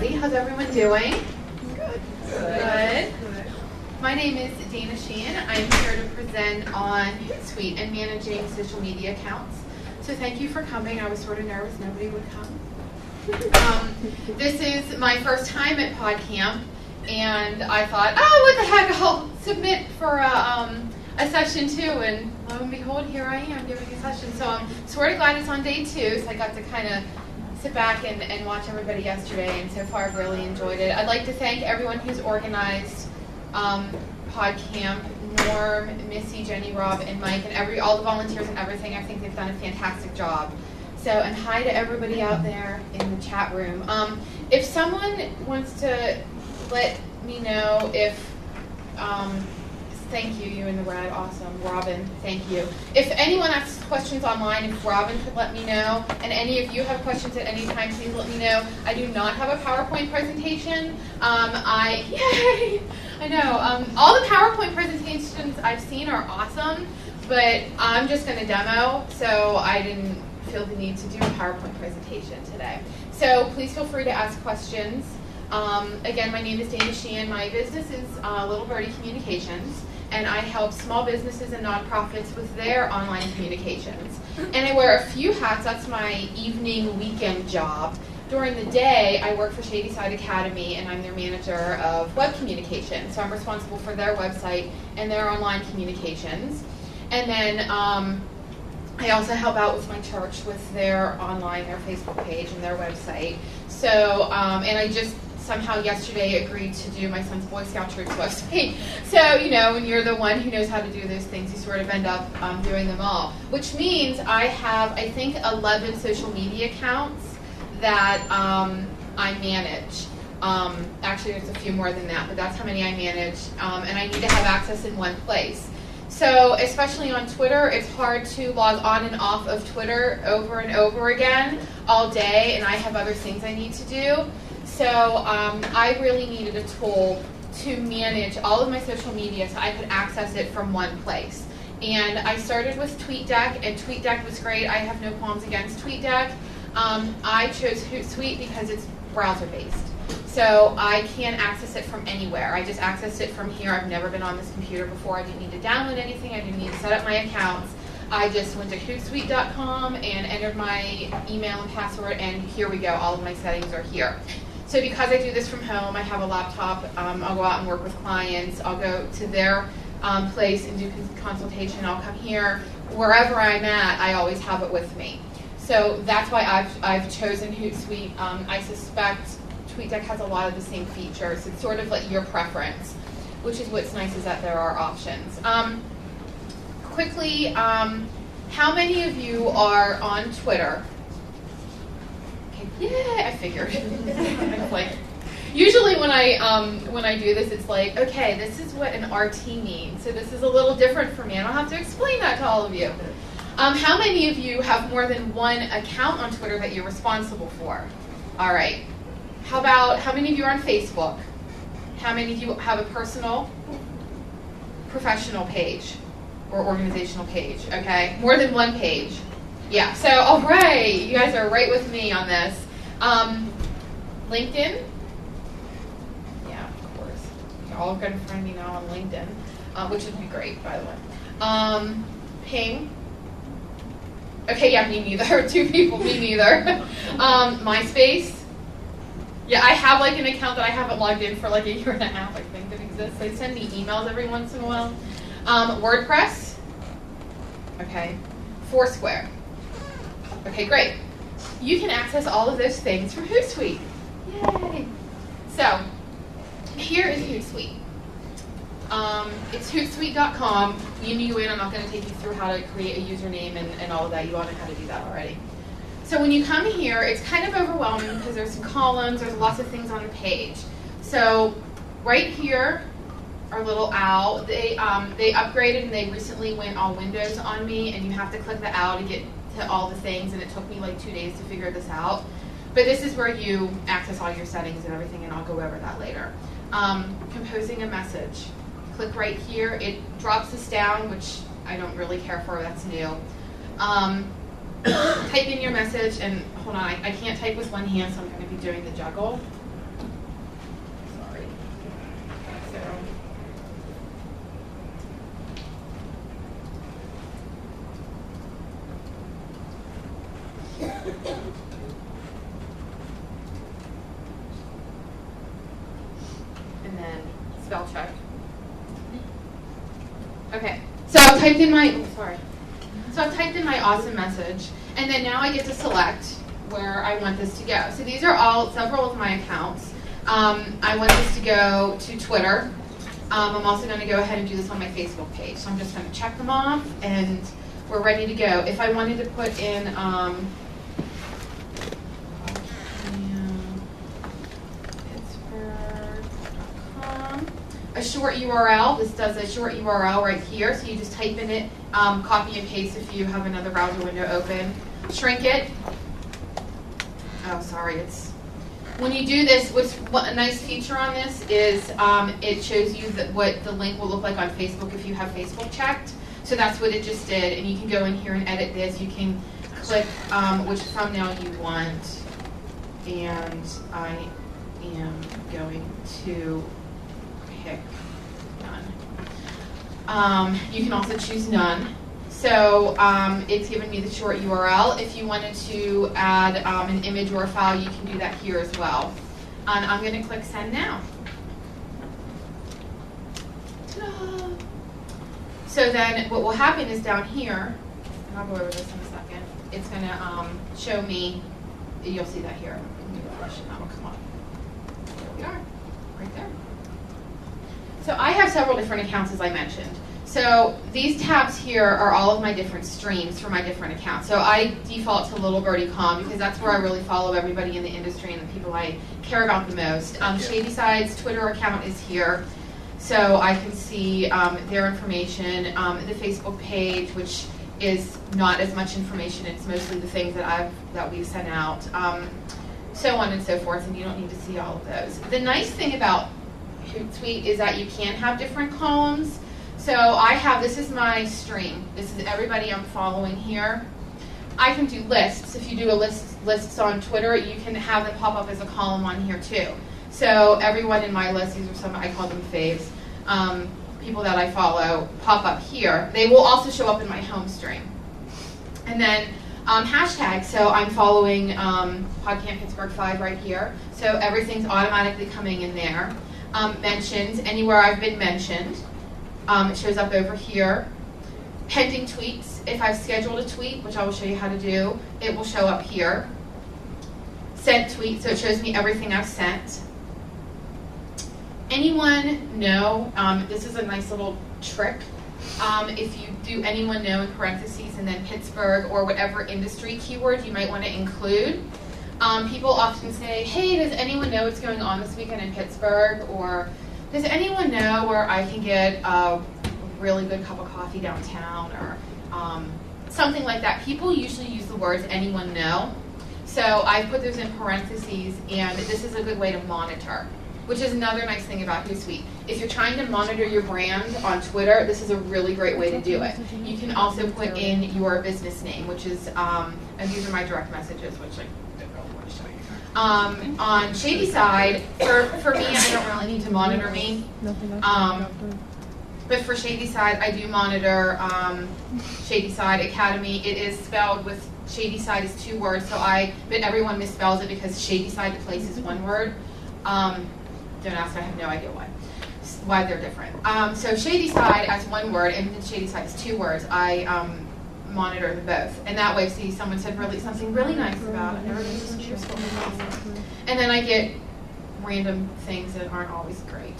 everybody. How's everyone doing? Good. Good. My name is Dana Sheehan. I'm here to present on Hootsuite and managing social media accounts. So thank you for coming. I was sort of nervous nobody would come. This is my first time at PodCamp, and I thought, oh, what the heck, I'll submit for a session too, and lo and behold, here I am giving a session. So I'm sort of glad it's on day 2, so I got to kind of sit back and watch everybody yesterday, and so far I've really enjoyed it. I'd like to thank everyone who's organized PodCamp, Norm, Missy, Jenny, Rob, and Mike, and all the volunteers and everything. I think they've done a fantastic job. So, and hi to everybody out there in the chat room. If someone wants to let me know if, thank you in the red, awesome. Robin, thank you. If anyone asks questions online, if Robin could let me know, and any of you have questions at any time, please let me know. I do not have a PowerPoint presentation. Yay! I know. All the PowerPoint presentations I've seen are awesome, but I'm just going to demo, so I didn't feel the need to do a PowerPoint presentation today. So please feel free to ask questions. Again, my name is Dana Sheehan. My business is Little Birdie Communications, and I help small businesses and nonprofits with their online communications. And I wear a few hats. That's my evening weekend job. During the day, I work for Shady Side Academy, and I'm their manager of web communication. So I'm responsible for their website and their online communications. And then I also help out with my church with their online, their Facebook page and their website. So, and I just somehow yesterday agreed to do my son's Boy Scout troop's website. So, you know, when you're the one who knows how to do those things, you sort of end up doing them all. Which means I have, I think, 11 social media accounts that I manage. Actually, there's a few more than that, but that's how many I manage. And I need to have access in one place. So, especially on Twitter, it's hard to log on and off of Twitter over and over again all day, and I have other things I need to do. So, I really needed a tool to manage all of my social media so I could access it from one place. And I started with TweetDeck, and TweetDeck was great. I have no qualms against TweetDeck. I chose Hootsuite because it's browser-based. So I can access it from anywhere. I just accessed it from here. I've never been on this computer before. I didn't need to download anything. I didn't need to set up my accounts. I just went to Hootsuite.com and entered my email and password, and here we go. All of my settings are here. So because I do this from home, I have a laptop. I'll go out and work with clients. I'll go to their place and do consultation. I'll come here. Wherever I'm at, I always have it with me. So that's why I've chosen Hootsuite. I suspect TweetDeck has a lot of the same features. It's sort of like your preference, which is what's nice is that there are options. Quickly, how many of you are on Twitter? Okay, yeah, I figured. It's like, usually when I do this, it's like, okay, this is what an RT means. So this is a little different for me. I don't have to explain that to all of you. How many of you have more than one account on Twitter that you're responsible for? All right. How many of you are on Facebook? How many of you have a personal, professional page or organizational page? Okay, more than one page. Yeah, so all right, you guys are right with me on this. LinkedIn? Yeah, of course. You're all going to find me now on LinkedIn, which would be great, by the way. Ping? Okay, yeah, me neither. 2 people, me neither. MySpace? Yeah, I have like an account that I haven't logged in for like a year and a half, I think, that exists. They send me emails every once in a while. WordPress? Okay. Foursquare? Okay, great. You can access all of those things from Hootsuite. Yay! So, here is Hootsuite. It's Hootsuite.com. You knew I'm not going to take you through how to create a username and all of that. You all know how to do that already. So when you come here, it's kind of overwhelming because there's some columns, there's lots of things on the page. So right here, our little owl, they upgraded and they recently went all Windows on me, and you have to click the owl to get to all the things, and it took me like 2 days to figure this out. But this is where you access all your settings and everything, and I'll go over that later. Composing a message. Click right here. It drops this down, which I don't really care for. That's new. Type in your message, and hold on, I can't type with one hand, so I'm going to be doing the juggle. spell check. Okay, so I've typed in my, So I've typed in my awesome message, and then now I get to select where I want this to go. So these are several of my accounts. I want this to go to Twitter. I'm also going to go ahead and do this on my Facebook page. So I'm just going to check them off, and we're ready to go. If I wanted to put in Pittsburgh.com, a short URL, this does a short URL right here, so you just type in it, copy and paste if you have another browser window open. Shrink it. Oh, sorry, when you do this, what a nice feature on this is it shows you what the link will look like on Facebook if you have Facebook checked. So that's what it just did, and you can go in here and edit this. You can click which thumbnail you want, and I am going to pick none. You can also choose none. So it's given me the short URL. If you wanted to add an image or a file, you can do that here as well. And I'm going to click Send Now. Ta-da! So then what will happen is down here, and I'll go over this in a second, it's going to show me, you'll see that here. That will come up. There we are, right there. So I have several different accounts, as I mentioned. So these tabs here are all of my different streams for my different accounts. So I default to Little Birdie Com because that's where I really follow everybody in the industry and the people I care about the most. Shady Side's Twitter account is here, so I can see their information. The Facebook page, which is not as much information, it's mostly the things that we've sent out, so on and so forth, and you don't need to see all of those. The nice thing about Hootsuite is that you can have different columns. So this is my stream. This is everybody I'm following here. I can do lists. If you do lists on Twitter, you can have them pop up as a column on here too. So everyone in my list, these are some, I call them faves, people that I follow, pop up here. They will also show up in my home stream. And then hashtags, so I'm following PodCamp Pittsburgh 5 right here. So everything's automatically coming in there. Mentions, anywhere I've been mentioned. It shows up over here. Pending tweets. If I've scheduled a tweet, which I will show you how to do, it will show up here. Sent tweet, so it shows me everything I've sent. Anyone know, this is a nice little trick. If you do anyone know in parentheses and then Pittsburgh or whatever industry keyword you might want to include. People often say, hey, does anyone know what's going on this weekend in Pittsburgh? Or does anyone know where I can get a really good cup of coffee downtown, or something like that? People usually use the words anyone know. So I put those in parentheses, and this is a good way to monitor, which is another nice thing about Hootsuite. If you're trying to monitor your brand on Twitter, this is a really great way to do it. You can also put in your business name, which is, and these are my direct messages, which I don't really want to show you. On Shady Side, for me, I don't really need to monitor me. But for Shady Side, I do monitor Shady Side Academy. It is spelled with Shady Side is 2 words, but everyone misspells it because Shady Side, the place, is 1 word. Don't ask, I have no idea why they're different. So Shady Side as 1 word, and then Shady Side is 2 words. I monitor them both, and that way, see, someone said something really nice about it. Never been to computer school, and then I get random things that aren't always great.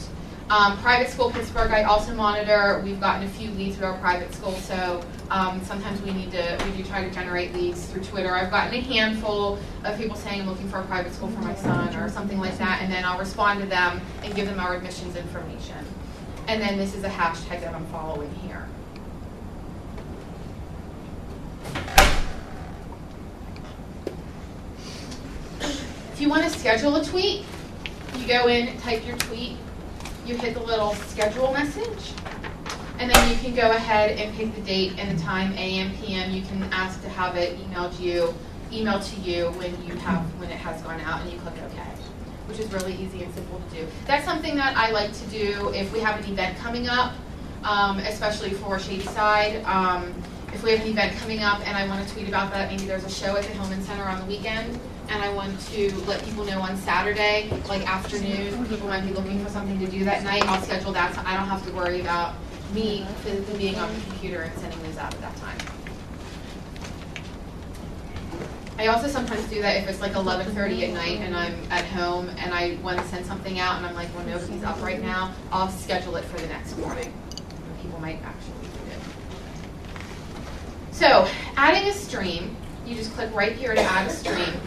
Private School Pittsburgh, I also monitor. We've gotten a few leads through our private school, so sometimes we do try to generate leads through Twitter. I've gotten a handful of people saying I'm looking for a private school for my son or something like that, and then I'll respond to them and give them our admissions information. And then this is a hashtag that I'm following here. If you want to schedule a tweet, you go in, type your tweet, you hit the little schedule message, and then you can go ahead and pick the date and the time, AM, PM. You can ask to have it emailed to you when it has gone out, and you click OK, which is really easy and simple to do. That's something that I like to do if we have an event coming up, especially for Shady Side. If we have an event coming up and I want to tweet about that, maybe there's a show at the Hillman Center on the weekend, and I want to let people know on Saturday, like afternoon, people might be looking for something to do that night, I'll schedule that so I don't have to worry about me physically being on the computer and sending those out at that time. I also sometimes do that if it's like 11:30 at night and I'm at home and I want to send something out and I'm like, well, nobody's up right now, I'll schedule it for the next morning. People might actually do it. So, adding a stream, you just click right here to add a stream,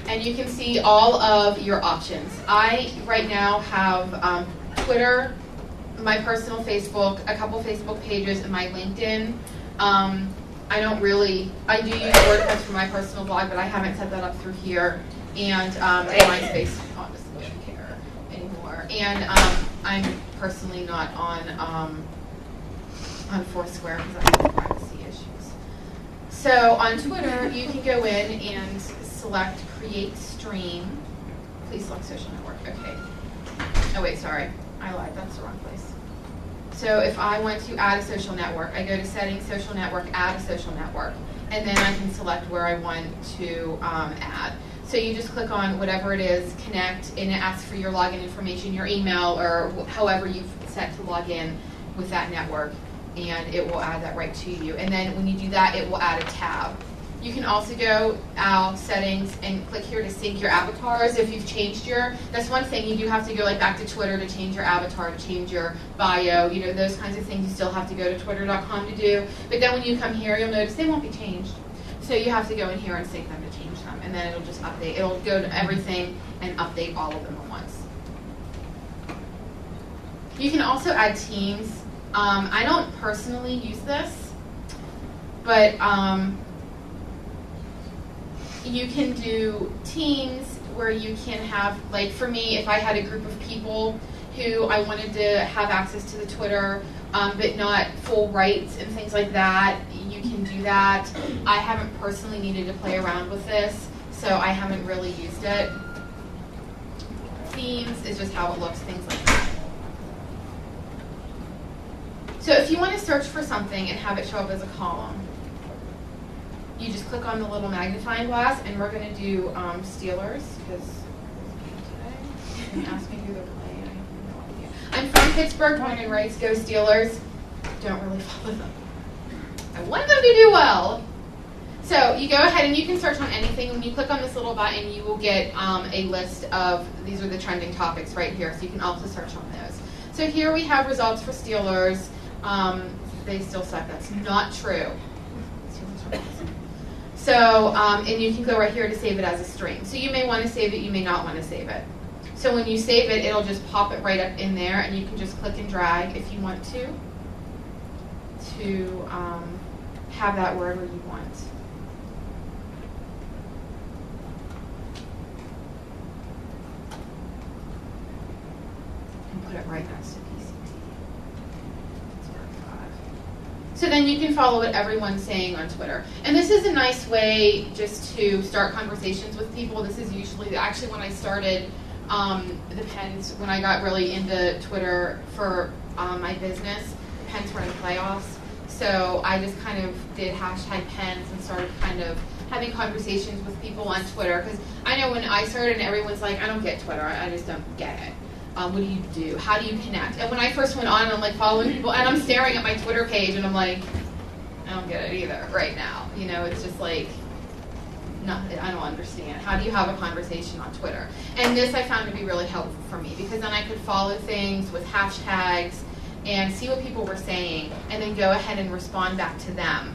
and you can see all of your options. I, right now, have Twitter, my personal Facebook, a couple Facebook pages, and my LinkedIn. I do use WordPress for my personal blog, but I haven't set that up through here. And MySpace, honestly, I don't care anymore. And I'm personally not on Foursquare because I have privacy issues. So on Twitter, you can go in and select Create Stream. Please select Social Network. Okay. Oh wait, sorry. I lied. That's the wrong place. So if I want to add a social network, I go to Settings, Social Network, Add a Social Network, and then I can select where I want to add. So you just click on whatever it is, Connect, and it asks for your login information, your email, or however you've set to log in with that network, and it will add that right to you. And then when you do that, it will add a tab. You can also go Settings and click here to sync your avatars if you've changed that's one thing, you do have to go like back to Twitter to change your avatar, to change your bio, those kinds of things you still have to go to twitter.com to do. But then when you come here, you'll notice they won't be changed. So you have to go in here and sync them to change them, and then it'll just update. It'll go to everything and update all of them at once. You can also add teams. I don't personally use this, but you can do teams where you can have, like for me, if I had a group of people who I wanted to have access to the Twitter, but not full rights and things like that, you can do that. I haven't personally needed to play around with this, so I haven't really used it. Themes is just how it looks, things like that. So if you want to search for something and have it show up as a column, you just click on the little magnifying glass, and we're going to do Steelers, because today, ask me who they're playing, I have no idea. I'm from Pittsburgh, born and raised, go Steelers. Don't really follow them. I want them to do well. So you go ahead and you can search on anything. When you click on this little button, you will get a list of, these are the trending topics right here, so you can also search on those. So here we have results for Steelers. They still suck. That's not true. So, and you can go right here to save it as a string. So you may want to save it, you may not want to save it. So when you save it, it'll just pop it right up in there, and you can just click and drag if you want to have that wherever you want. And put it right next to PCT. So then you can follow what everyone's saying on Twitter. And this is a nice way just to start conversations with people. This is usually, actually when I started, depends, when I got really into Twitter for my business, Pens were in the playoffs. So I just kind of did hashtag Pens and started kind of having conversations with people on Twitter. Because I know when I started and everyone's like, I don't get Twitter, I just don't get it. What do you do? How do you connect? And when I first went on, I'm like following people, and I'm staring at my Twitter page, and I'm like, I don't get it either right now. It's just like, I don't understand. How do you have a conversation on Twitter? And this I found to be really helpful for me, because then I could follow things with hashtags and see what people were saying, and then go ahead and respond back to them.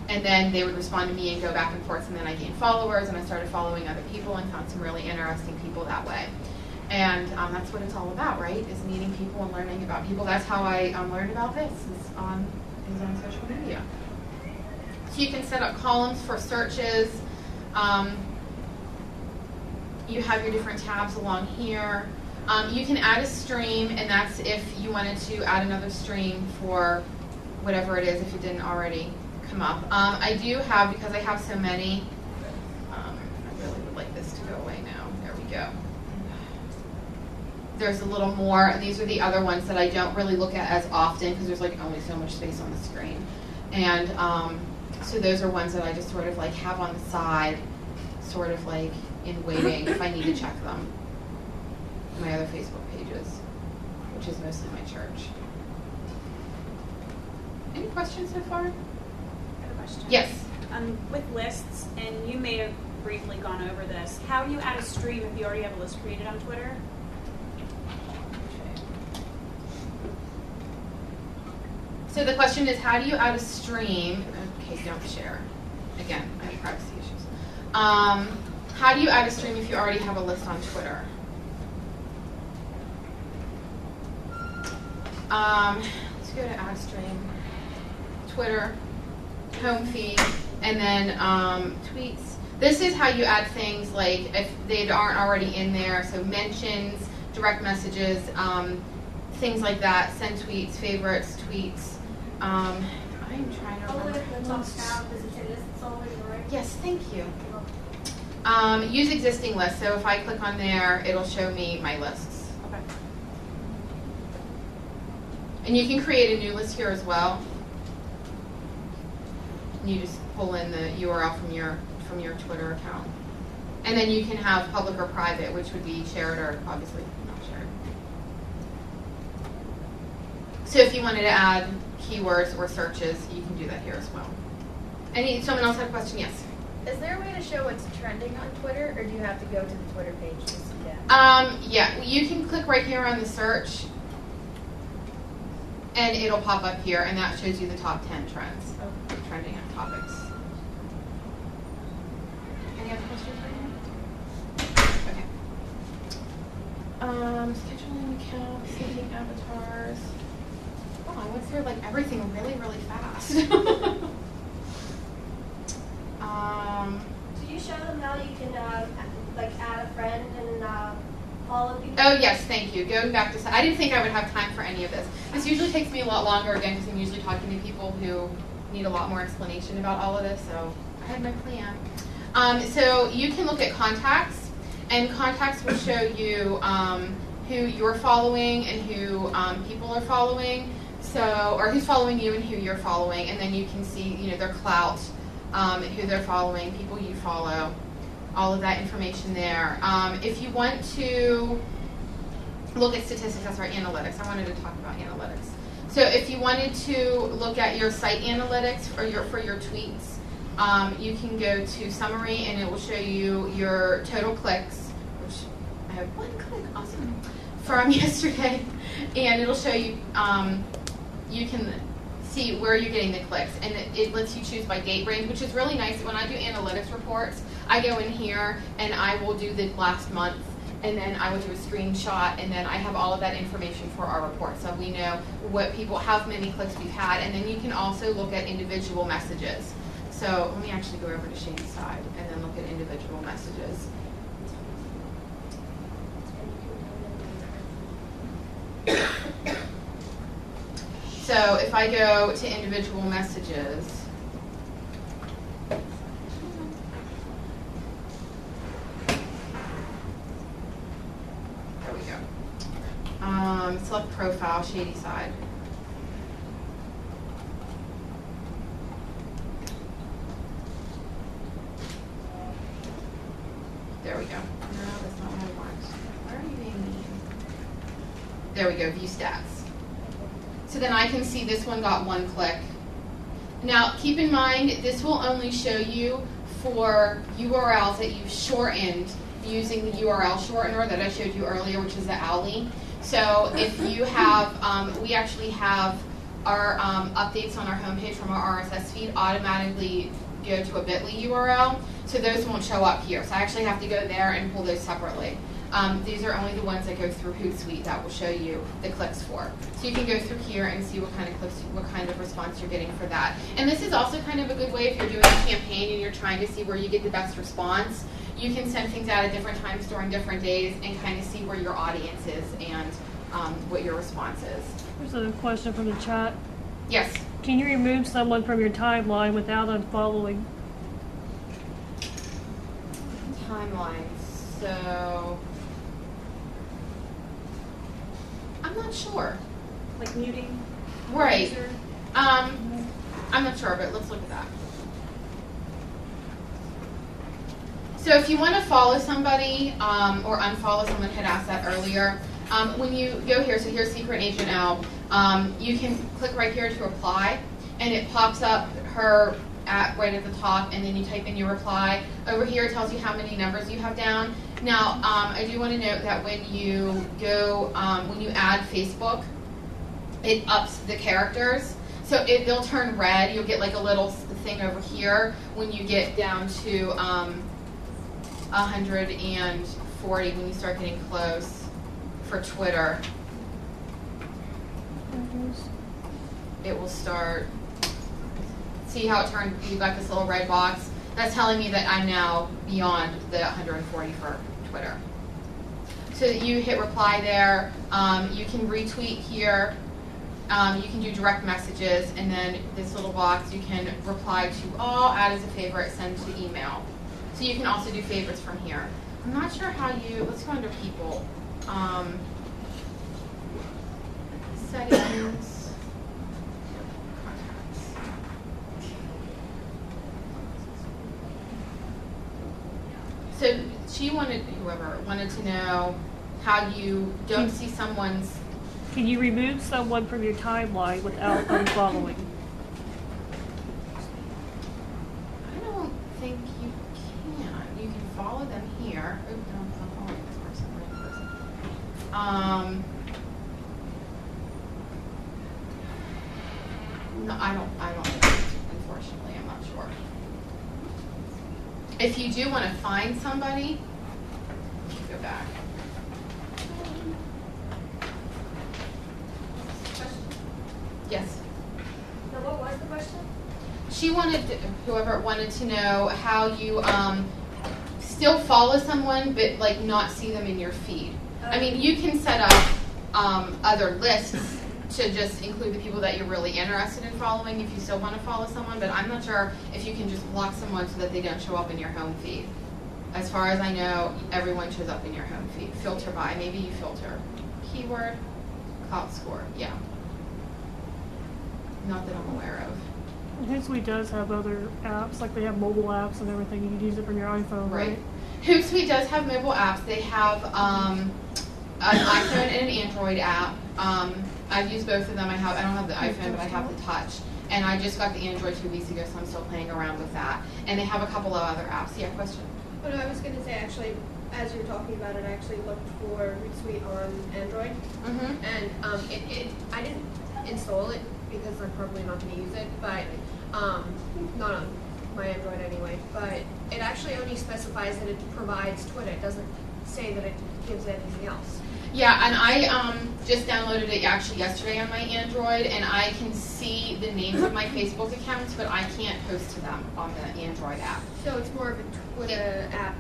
And then they would respond to me and go back and forth, and then I gained followers, and I started following other people and found some really interesting people that way. And that's what it's all about, right? Is meeting people and learning about people. That's how I learned about this, is on social media. So you can set up columns for searches. You have your different tabs along here. You can add a stream, and that's if you wanted to add another stream for whatever it is, if it didn't already come up. I do have, because I have so many, I really would like this to go away now. There we go. There's a little more, and these are the other ones that I don't really look at as often because there's like only so much space on the screen. And so those are ones that I just sort of like have on the side, sort of like in waiting if I need to check them. My other Facebook pages, which is mostly my church. Any questions so far? I have a question. Yes. With lists, and you may have briefly gone over this, how do you add a stream if you already have a list created on Twitter? So the question is, how do you add a stream? Okay, don't share. Again, I have privacy issues. How do you add a stream if you already have a list on Twitter? Let's go to add stream, Twitter, home feed, and then tweets. This is how you add things like if they aren't already in there. So mentions, direct messages, things like that. Send tweets, favorites, tweets. I'm trying to remember. Yes, thank you. Use existing lists. So if I click on there, it'll show me my lists. Okay. And you can create a new list here as well. And you just pull in the URL from your Twitter account. And then you can have public or private, which would be shared or obviously not shared. So if you wanted to add keywords or searches, you can do that here as well. Someone else had a question? Yes. Is there a way to show what's trending on Twitter, or do you have to go to the Twitter page to see that? Yeah, you can click right here on the search, and it'll pop up here, and that shows you the top 10 trends, trending on topics. Any other questions right now? Okay. Scheduling accounts, syncing avatars. Oh, I went through like everything really, really fast. Did you show them how you can like add a friend and follow people? Oh yes, thank you. Going back to, I didn't think I would have time for any of this. This usually takes me a lot longer again because I'm usually talking to people who need a lot more explanation about all of this. So I had my plan. So you can look at contacts, and contacts will show you who you're following and who people are following. So, or who's following you and who you're following, and then you can see, their clout, who they're following, people you follow, all of that information there. If you want to look at statistics, that's right, analytics. I wanted to talk about analytics. So if you wanted to look at your site analytics for your tweets, you can go to summary, and it will show you your total clicks, which I have one click, awesome, from yesterday, and it'll show you, you can see where you're getting the clicks, and it lets you choose by date range, which is really nice. When I do analytics reports, I go in here and I will do the last month, and then I will do a screenshot, and then I have all of that information for our report, so we know what people, how many clicks we've had, and then you can also look at individual messages. So let me actually go over to Shane's side and then look at individual messages. So if I go to individual messages, there we go. Select profile, shady side. There we go. No, that's not what I want. Why are you being mean? There we go, view stats. So then I can see this one got 1 click. Now keep in mind, this will only show you for URLs that you've shortened using the URL shortener that I showed you earlier, which is the OWLI. So if you have, we actually have our updates on our homepage from our RSS feed automatically go to a bit.ly URL, so those won't show up here. So I actually have to go there and pull those separately. These are only the ones that go through Hootsuite that will show you the clicks for. So you can go through here and see what kind of clicks, what kind of response you're getting for that. And this is also kind of a good way if you're doing a campaign and you're trying to see where you get the best response. You can send things out at different times during different days and kind of see where your audience is and what your response is. There's a question from the chat. Yes? Can you remove someone from your timeline without unfollowing? Timeline. So I'm not sure. Like muting? Right. User? I'm not sure, but let's look at that. So if you want to follow somebody or unfollow someone, had asked that earlier. When you go here, so here's Secret Agent L, you can click right here to reply, and it pops up her right at the top, and then you type in your reply. Over here it tells you how many numbers you have down. Now, I do want to note that when you go, when you add Facebook, it ups the characters. So they'll turn red. You'll get like a little thing over here when you get down to 140, when you start getting close for Twitter. It will start, see how it turned, you got this little red box. That's telling me that I'm now beyond the 140 for Twitter. So you hit reply there. You can retweet here. You can do direct messages, and then this little box you can reply to all, add as a favorite, send to email. So you can also do favorites from here. I'm not sure how you, let's go under people. Settings. Contacts. So whoever wanted to know how you don't see someone's. Can you remove someone from your timeline without unfollowing? I don't think you can. You can follow them here. Oh, no, I'm following this person, random person. No, I don't think, unfortunately, I'm not sure. If you do want to find somebody, go back. Yes. No, what was the question? She wanted, whoever wanted to know how you still follow someone, but like not see them in your feed. I mean, you can set up other lists to just include the people that you're really interested in following if you still want to follow someone, but I'm not sure if you can just block someone so that they don't show up in your home feed. As far as I know, everyone shows up in your home feed. Filter by, maybe you filter. Keyword, clout score, yeah. Not that I'm aware of. Hootsuite does have other apps, like they have mobile apps and everything. You can use it from your iPhone, right? Hootsuite does have mobile apps. They have an iPhone and an Android app. I've used both of them. I don't have the iPhone, but I have the Touch. And I just got the Android 2 weeks ago, so I'm still playing around with that. And they have a couple of other apps. Yeah, question? Oh, no, I was going to say, actually, as you were talking about it, I actually looked for Hootsuite on Android. Mm-hmm. And I didn't install it because I'm probably not going to use it, but not on my Android anyway. But it actually only specifies that it provides Twitter. It doesn't say that it gives anything else. Yeah, and I just downloaded it actually yesterday on my Android, and I can see the names of my Facebook accounts, but I can't post to them on the Android app. So it's more of a Twitter app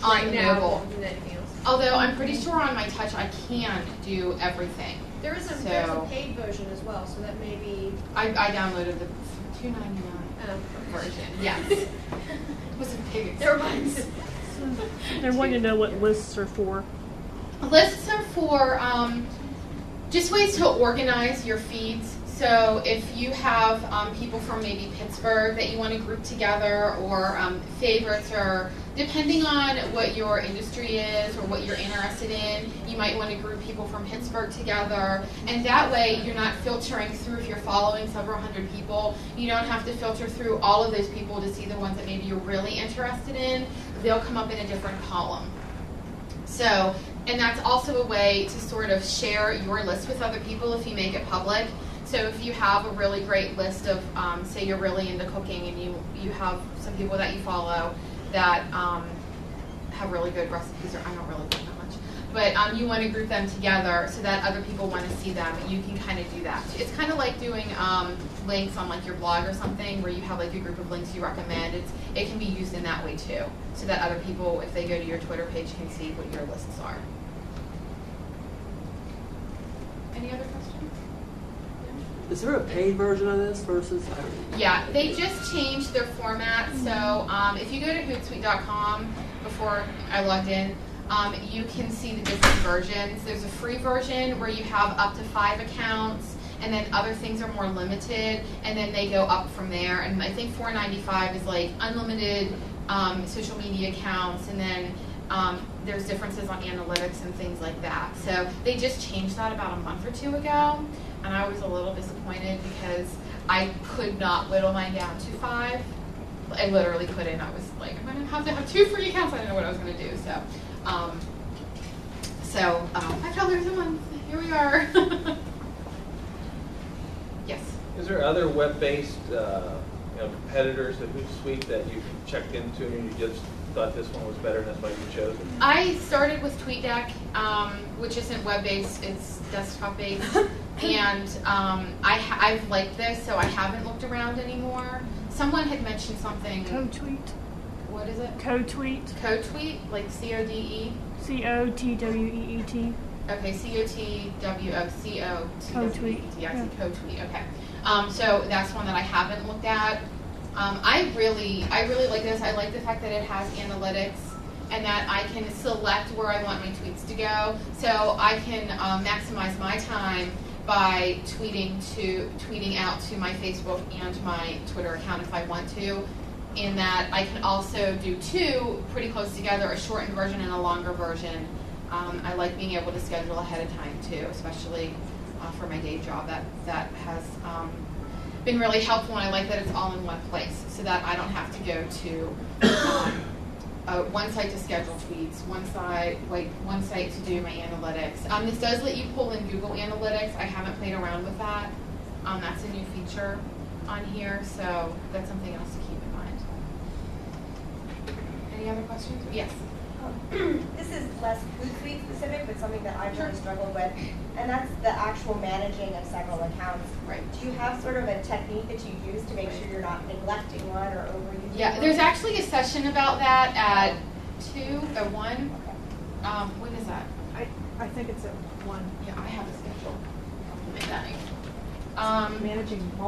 On right the now mobile. than anything else. Although I'm pretty sure on my Touch I can do everything. There's a paid version as well, so that may be... I downloaded the $2.99 version. Yes. It was a big Never expense. mind. They're wanting to know what lists are for. Lists are for just ways to organize your feeds. So if you have people from maybe Pittsburgh that you want to group together, or favorites, or depending on what your industry is or what you're interested in, you might want to group people from Pittsburgh together. And that way you're not filtering through, if you're following several hundred people, you don't have to filter through all of those people to see the ones that maybe you're really interested in. They'll come up in a different column. So, and that's also a way to sort of share your list with other people if you make it public. So if you have a really great list of, say you're really into cooking and you have some people that you follow that have really good recipes, or I don't really cook that much, but you want to group them together so that other people want to see them, and you can kind of do that. It's kind of like doing links on like your blog or something, where you have like a group of links you recommend. It can be used in that way too, so that other people, if they go to your Twitter page, can see what your lists are. Any other questions? Is there a paid version of this versus? Yeah, they just changed their format. So if you go to Hootsuite.com, before I logged in, you can see the different versions. There's a free version where you have up to 5 accounts, and then other things are more limited, and then they go up from there. And I think $4.95 is like unlimited social media accounts, and then there's differences on analytics and things like that. So they just changed that about a month or two ago, and I was a little disappointed because I could not whittle mine down to 5. I literally couldn't. I was like, I'm going to have 2 free accounts. I didn't know what I was going to do. So, $5 a month. Here we are. Yes. Is there other web-based competitors to Hootsuite that you've checked into and you just thought this one was better and that's why you chose it? I started with TweetDeck, which isn't web-based, it's desktop-based. And I've liked this, so I haven't looked around anymore. Someone had mentioned something. CodeTweet. What is it? CodeTweet. CodeTweet, like CODE? COTWEET. Okay, COTWOCOTWEET. CodeTweet. Yeah, CodeTweet. Okay. So that's one that I haven't looked at. I really like this. I like the fact that it has analytics and that I can select where I want my tweets to go. So I can maximize my time by tweeting out to my Facebook and my Twitter account if I want to. In that I can also do 2 pretty close together, a shortened version and a longer version. I like being able to schedule ahead of time too, especially for my day job. That has been really helpful, and I like that it's all in one place so that I don't have to go to one site to schedule tweets, one site to do my analytics. This does let you pull in Google Analytics. I haven't played around with that. That's a new feature on here, so that's something else to keep in mind. Any other questions? Yes. This is less Hootsuite specific, but something that I've really struggled with, and that's the actual managing of several accounts. Right. Do you have sort of a technique that you use to make sure you're not neglecting one or overusing Yeah, one? there's actually a session about that at 2 or 1. When is that? I think it's at 1. Yeah, I have a schedule.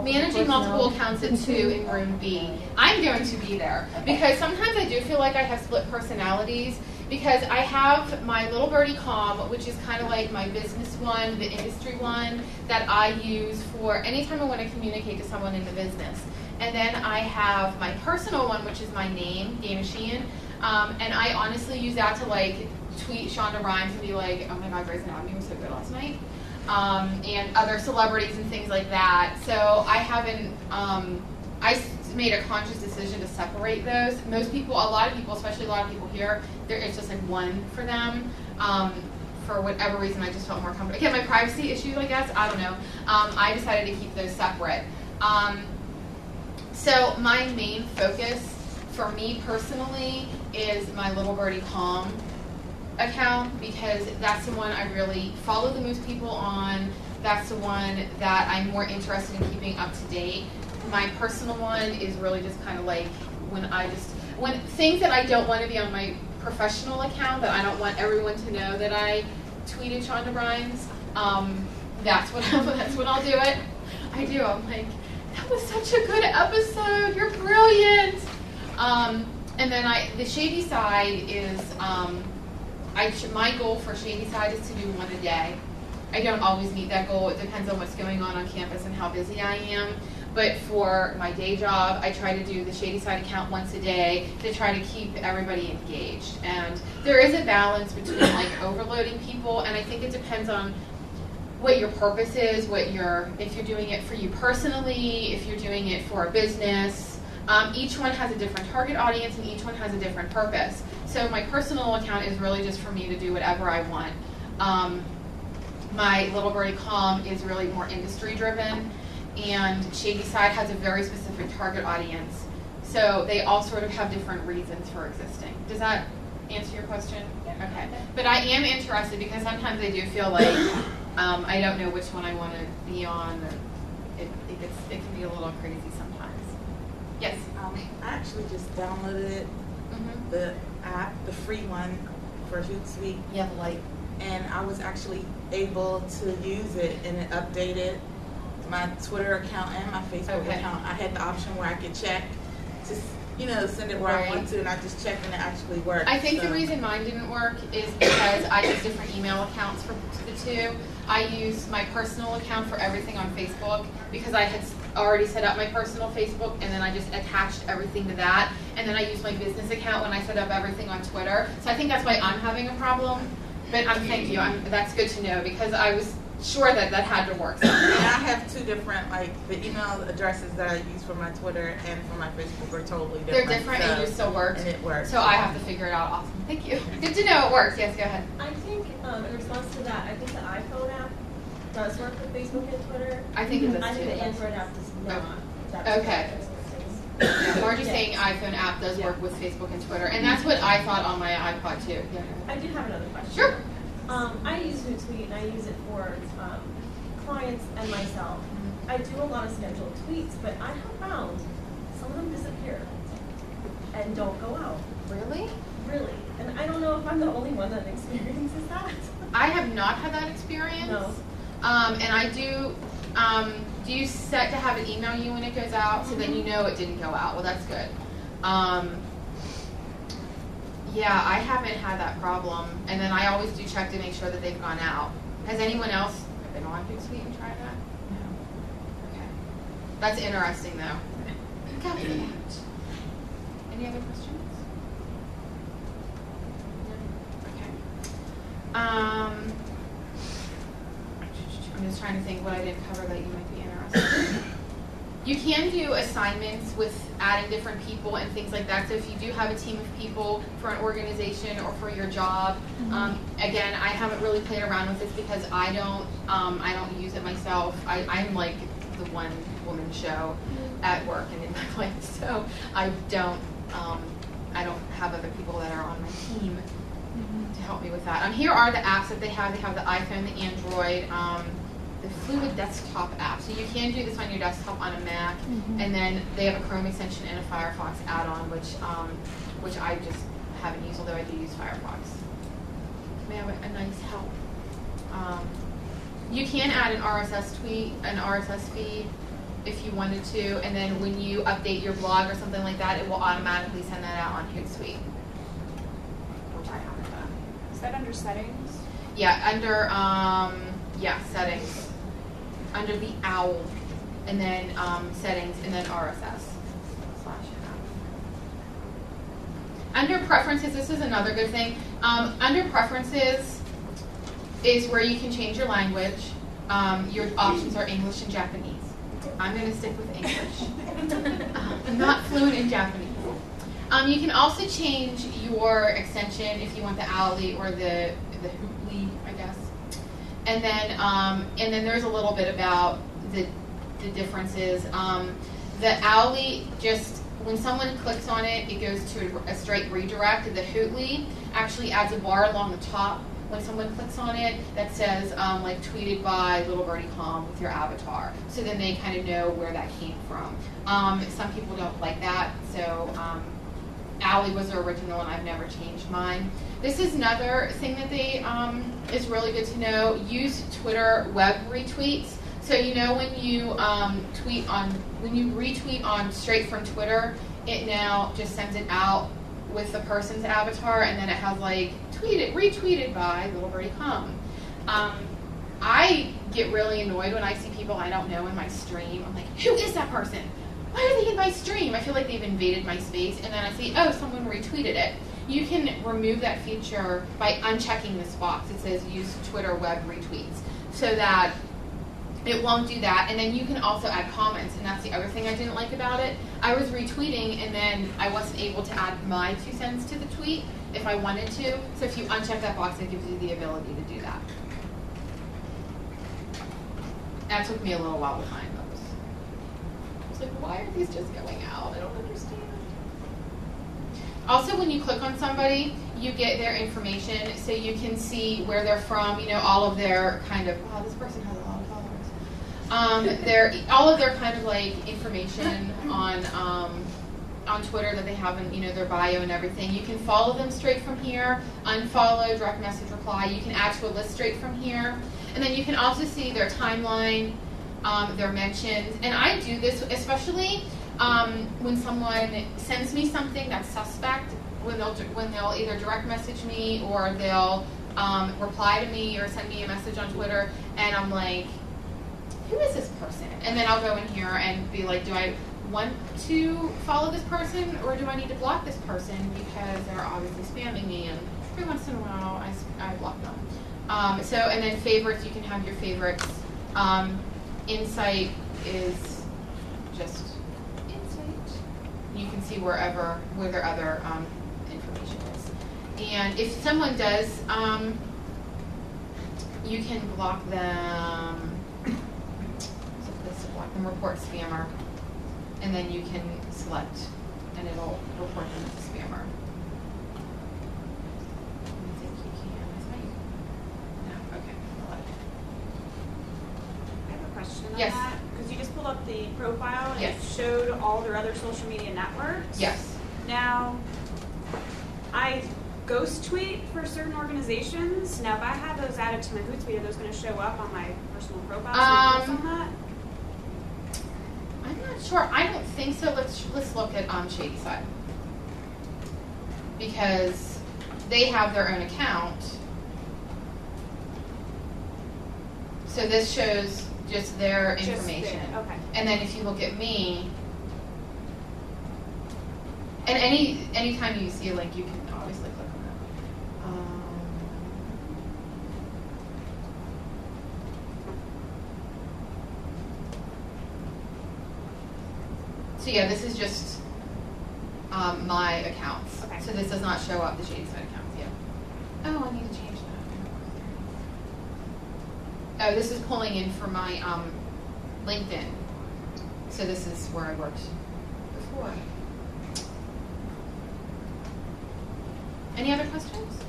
Managing multiple accounts at 2 in room B. I'm going to be there because sometimes I do feel like I have split personalities because I have my Little Birdie Calm, which is kind of like my business one, the industry one that I use for anytime I want to communicate to someone in the business. And then I have my personal one, which is my name, Sheehan, and I honestly use that to like tweet Shonda Rhimes and be like, oh my God, Grey's Anatomy was so good last night. And other celebrities and things like that. So I haven't, I made a conscious decision to separate those. Most people, a lot of people, especially a lot of people here, it's just like one for them. For whatever reason, I just felt more comfortable. Again, my privacy issues, I guess, I don't know. I decided to keep those separate. So my main focus for me personally is my Little Birdie Calm account because that's the one I really follow the most people on. That's the one that I'm more interested in keeping up to date. My personal one is really just kind of like when things that I don't want to be on my professional account, that I don't want everyone to know that I tweeted Shonda Rhimes. That's what I'll do it. I do. I'm like, that was such a good episode. You're brilliant. And then the Shady Side is. My goal for Shady Side is to do 1 a day. I don't always meet that goal. It depends on what's going on campus and how busy I am. But for my day job, I try to do the Shady Side account once a day to try to keep everybody engaged. And there is a balance between like overloading people, and I think it depends on what your purpose is, if you're doing it for you personally, if you're doing it for a business. Each one has a different target audience, and each one has a different purpose. So my personal account is really just for me to do whatever I want. My Little Birdie Calm is really more industry driven, and Shady Side has a very specific target audience. So they all sort of have different reasons for existing. Does that answer your question? Yeah. Okay. But I am interested because sometimes I do feel like I don't know which one I want to be on. Or it can be a little crazy sometimes. Yes. I actually just downloaded the app, the free one for Hootsuite. Yeah, the light. And I was actually able to use it, and it updated my Twitter account and my Facebook account. I had the option where I could check to, send it where I want to, and I just checked and it actually worked. I think the reason mine didn't work is because I use different email accounts for the two. I use my personal account for everything on Facebook because I had already set up my personal Facebook, and then I just attached everything to that, and then I use my business account when I set up everything on Twitter. So I think that's why I'm having a problem. But thank you. That's good to know, because I was sure that had to work. And I have two different, like, the email addresses that I use for my Twitter and for my Facebook are totally different. They're different, and you still work. And it works. So I have to figure it out. Awesome. Thank you. Good to know it works. Yes, go ahead. I think in response to that, I think the iPhone app does work with Facebook and Twitter. I think it does I think too. the Android app does not. That's Okay. Yeah, Margie's saying iPhone app does work with Facebook and Twitter, and that's what I thought on my iPod too. Yeah. I do have another question. Sure. I use Hootsuite and I use it for clients and myself. I do a lot of scheduled tweets, but I have found some of them disappear and don't go out. Really? Really. And I don't know if I'm the only one that experiences that. I have not had that experience. No. And I do. Do you set to have it email you when it goes out, so then you know it didn't go out? Well, that's good. Yeah, I haven't had that problem, and then I always do check to make sure that they've gone out. Has anyone else been on Hootsuite and tried that? No. Okay. That's interesting, though. Look out for that. Any other questions? No? Okay. I'm just trying to think what I didn't cover that you might be interested in. You can do assignments with adding different people and things like that. So if you do have a team of people for an organization or for your job, again, I haven't really played around with this because I don't use it myself. I'm like the one woman show at work and in my life, so I don't have other people that are on my team to help me with that. Here are the apps that they have. They have the iPhone, the Android, the Fluid desktop app. So you can do this on your desktop on a Mac, and then they have a Chrome extension and a Firefox add-on, which I just haven't used, although I do use Firefox. May have a nice help. You can add an RSS feed if you wanted to, and then when you update your blog or something like that, it will automatically send that out on Hootsuite, which I haven't done. Is that under settings? Yeah, under settings. Under the OWL, and then settings, and then RSS. Under preferences, this is another good thing. Under preferences is where you can change your language. Your options are English and Japanese. I'm going to stick with English. I'm not fluent in Japanese. You can also change your extension if you want the OWL or the Hootly, I guess. And then there's a little bit about the differences. The OWL, just when someone clicks on it, it goes to a straight redirect. The Hootly actually adds a bar along the top when someone clicks on it that says like tweeted by Little Birdie Calm with your avatar. So then they kind of know where that came from. Some people don't like that, so OWL was the original, and I've never changed mine. This is another thing that they is really good to know. Use Twitter web retweets. So you know when you retweet on straight from Twitter, it now just sends it out with the person's avatar, and then it has like retweeted by Little Birdie Calm. I get really annoyed when I see people I don't know in my stream. I'm like, who is that person? Why are they in my stream? I feel like they've invaded my space, and then I see, oh, someone retweeted it. You can remove that feature by unchecking this box. It says use Twitter web retweets, so that it won't do that. And then you can also add comments, and that's the other thing I didn't like about it. I was retweeting, and then I wasn't able to add my 2 cents to the tweet if I wanted to. So if you uncheck that box, it gives you the ability to do that. That took me a little while to find those. I was like, why are these just going out? I don't understand. Also, when you click on somebody, you get their information, so you can see where they're from, all of their kind of, wow, this person has a lot of followers. All of their kind of like information on Twitter that they have in, their bio and everything. You can follow them straight from here, unfollow, direct message reply. You can add to a list straight from here. And then you can also see their timeline, their mentions. And I do this especially when someone sends me something that's suspect, when they'll either direct message me or they'll reply to me or send me a message on Twitter, and I'm like, who who is this person? And then I'll go in here and be like, do I want to follow this person, or do I need to block this person because they're obviously spamming me, and every once in a while I block them. So, and then favorites, you can have your favorites. Insight is just insight. You can see where their other information is. And if someone does, you can block them. There's a place to block them, report spammer. And then you can select, and it'll report them as a spammer. I think you can. Is that you? No? Okay. I'll let it. I have a question on Yes. that. Because you just pulled up the profile and Yes. it showed all their other social media networks. Yes. Now, I ghost tweet for certain organizations. Now, if I have those added to my Hootsuite, are those going to show up on my personal profile? So you post on that? I'm not sure. I don't think so. Let's look at Shady Side, because they have their own account. So this shows just their information. Okay. And then if you look at me, and anytime you see a link, you can obviously click on it. So yeah, this is just my accounts. Okay. So this does not show up the Shady Side accounts yet. Oh, I need to change that. Oh, this is pulling in for my LinkedIn. So this is where I worked before. Any other questions?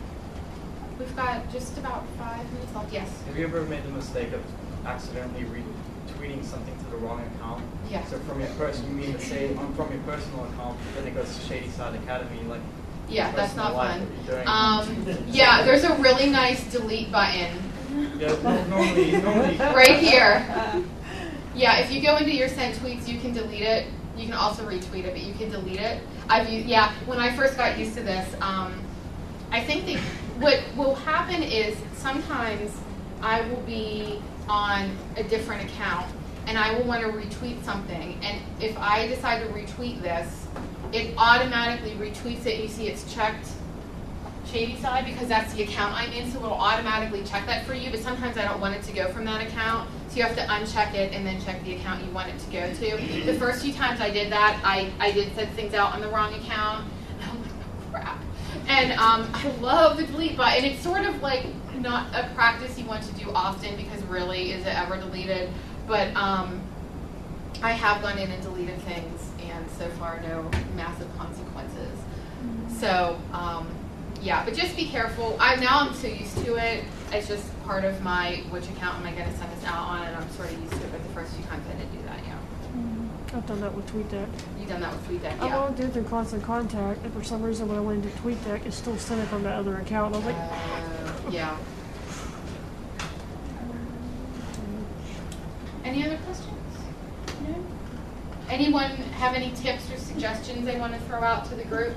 We've got just about 5 minutes left. Yes. Have you ever made the mistake of accidentally retweeting something to the wrong account? Yeah. So from your you mean to say from your personal account, then it goes to Shady Side Academy, like. Yeah, that's not fun. What you're doing. Yeah, there's a really nice delete button. Yeah, normally. Right here. Yeah, if you go into your sent tweets, you can delete it. You can also retweet it, but you can delete it. When I first got used to this, I think what will happen is sometimes I will be on a different account and I will want to retweet something, and if I decide to retweet this, it automatically retweets it. You see it's checked Shady Side because that's the account I'm in, so it'll automatically check that for you, but sometimes I don't want it to go from that account, so you have to uncheck it and then check the account you want it to go to. The first few times I did that, I did send things out on the wrong account, and I'm like, oh crap. And I love the delete button. It's sort of like not a practice you want to do often because really, is it ever deleted? But I have gone in and deleted things, and so far no massive consequences. So yeah, but just be careful. Now I'm so used to it. It's just part of my which account am I going to send this out on, and I'm sort of used to it. But the first few times I didn't do that. Yeah. I've done that with TweetDeck. You've done that with TweetDeck, I yeah. won't do it through Constant Contact, and for some reason when I went into TweetDeck, it still sent it from that other account. I was like, yeah. Any other questions? No? Anyone have any tips or suggestions they want to throw out to the group?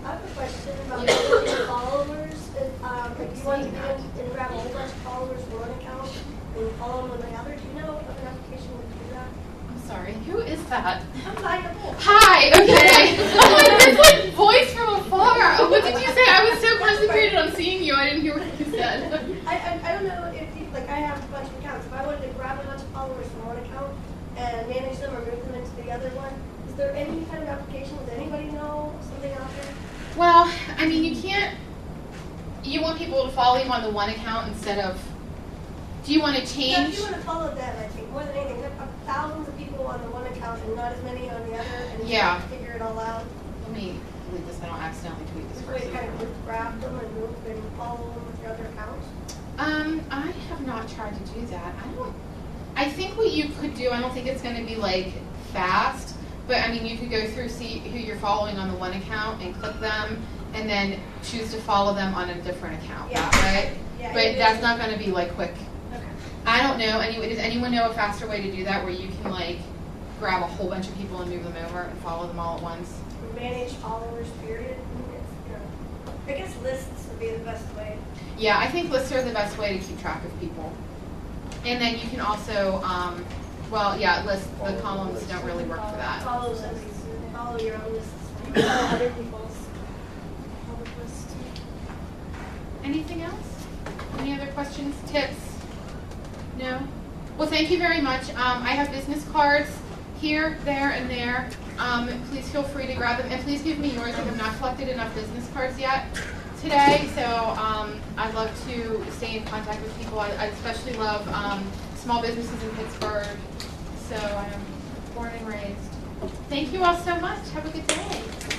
I have a question about your followers. If you want to get and grab a whole bunch of followers from one account and follow them on the other, do you know of an application would do that? I'm sorry, who is that? I'm like, Hi, okay. I'm like, this like voice from afar. What did you say? I was so concentrated on seeing you, I didn't hear what you said. I don't know if you, like I have a bunch of accounts. If I wanted to grab a bunch of followers from one account and manage them or move them into the other one, is there any kind of application? Does anybody know something out there? Well, I mean, you want people to follow you on the one account instead of, do you want to change? Yeah, if you want to follow them, I think, more than anything. There are thousands of people on the one account and not as many on the other, and you have to figure it all out. Let me delete this, I don't accidentally tweet this This way person. you kind of just grab them and move and follow them with your other accounts. I have not tried to do that. I think what you could do, I don't think it's going to be like fast, but I mean, you could go through, see who you're following on the one account and click them, and then choose to follow them on a different account, right? Yeah, but that's not going to be like quick. Okay. I don't know. Anyway, does anyone know a faster way to do that where you can like grab a whole bunch of people and move them over and follow them all at once? Manage followers, period. I guess lists would be the best way. Yeah, I think lists are the best way to keep track of people. And then you can also, well, yeah, list the columns don't really work for that. Follow lists, follow your own lists, follow other people's public lists. Anything else? Any other questions, tips? No? Well, thank you very much. I have business cards here, there, and there. Please feel free to grab them, and please give me yours. I have not collected enough business cards yet today, so I'd love to stay in contact with people. I especially love small businesses in Pittsburgh, so I'm born and raised. Thank you all so much. Have a good day.